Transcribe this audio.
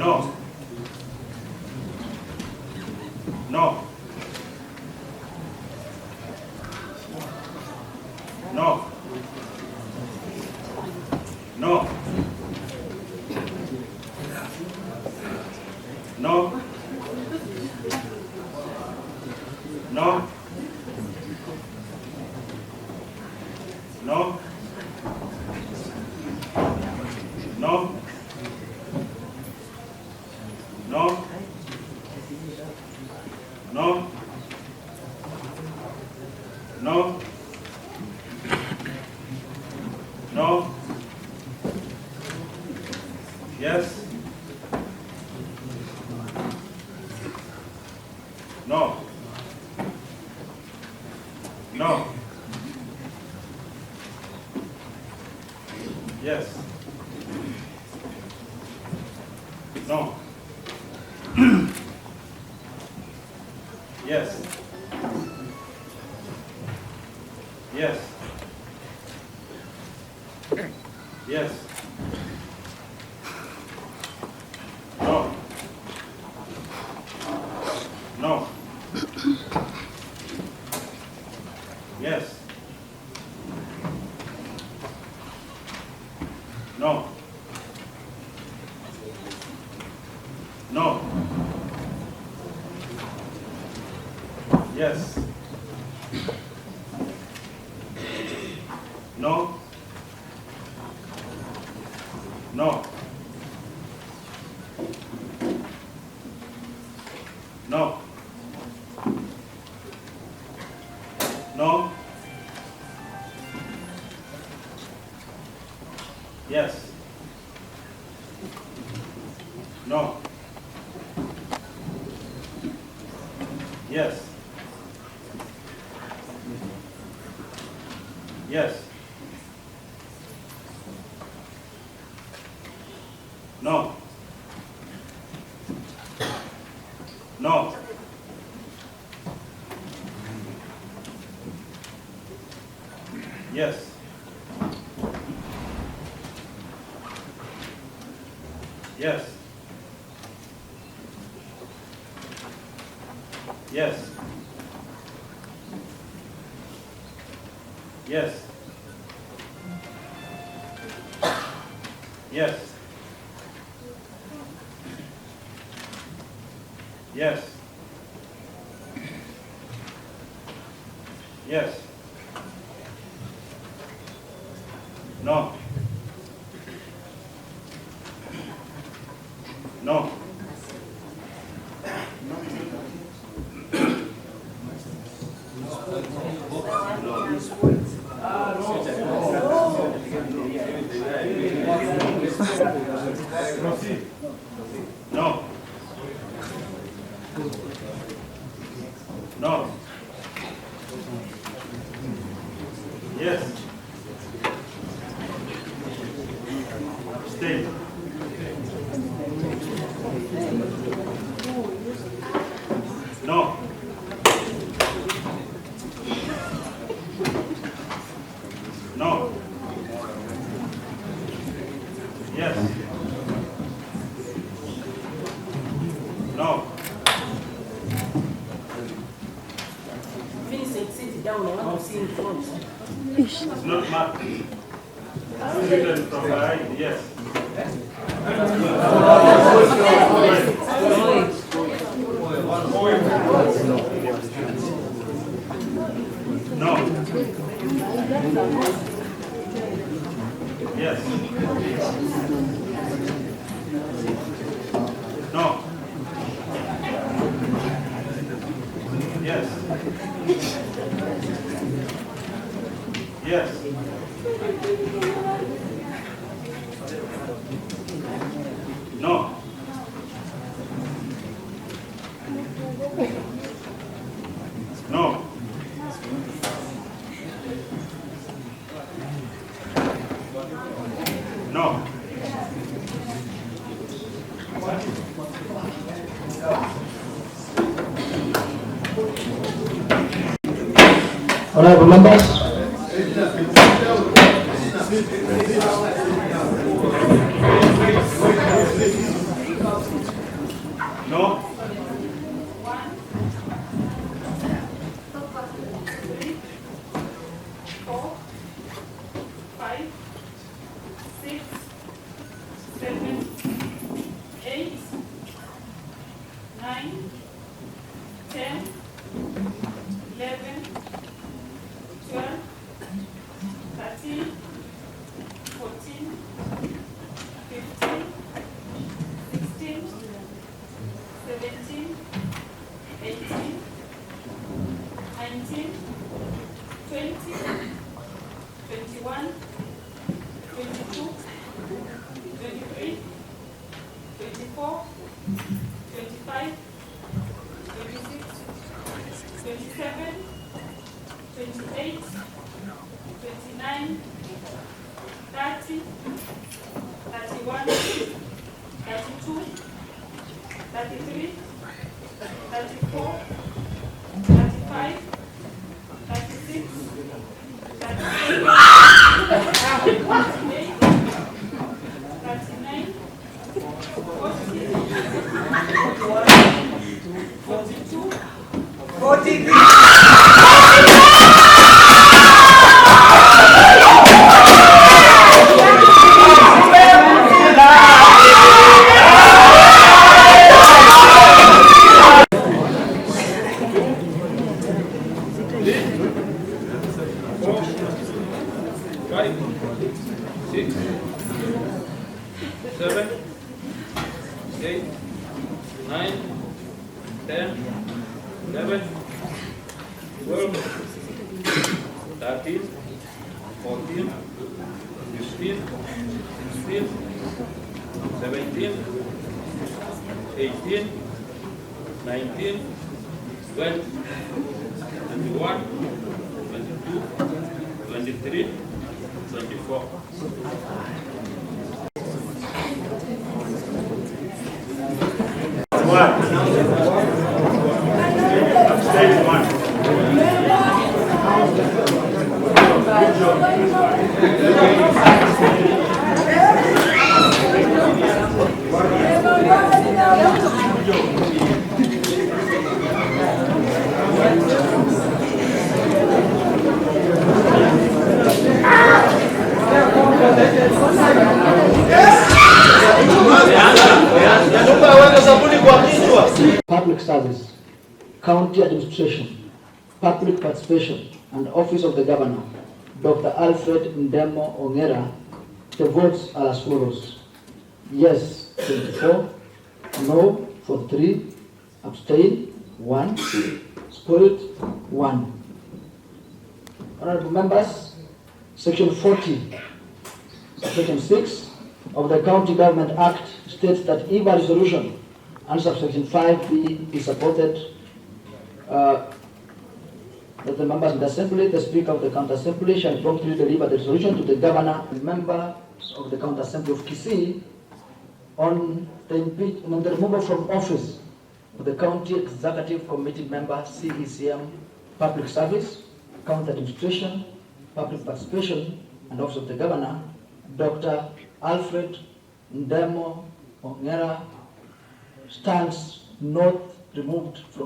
No. No. No. No. No. No. No. No. No. No. No. No. Yes. No. No. Yes. No. Yes. Yes. Yes. No. No. Yes. No. No. Yes. No. No. No. No. Yes. No. Yes. Yes. No. No. Yes. Yes. Yes. Yes. Yes. Yes. Yes. No. No. No. No. Yes. Stay. No. No. Yes. No. Vincent, sit down. I want to see in front. It's not my. Student from behind. Yes. No. Yes. No. Yes. Yes. No. No. No. Honorable members, 34, 35, 36, 37, 38, 39, 40, 42, Five, 6, 7, 8, 9, 10, 11, 12, 13, 14, 15, 16, 17, 18, 19, 20, 21, 22, 23, 24. One. Abstain one. Public Service, County Administration, Public Participation, and Office of the Governor, Dr. Alfred Ndemo Ongera. The votes are as follows: yes 24, no 43, abstain 1, spoiled 1. Honorable members, Section 40, Section 6 of the County Government Act states that if a resolution under subsection 5B is supported, that the members of the Assembly, the Speaker of the County Assembly, shall promptly deliver the resolution to the Governor and members of the County Assembly of Kisii on the removal from office of the County Executive Committee member, CECM Public Service, County Administration, Public Participation, and Office of the Governor, Dr. Alfred Ndemo Ongera, stands not removed from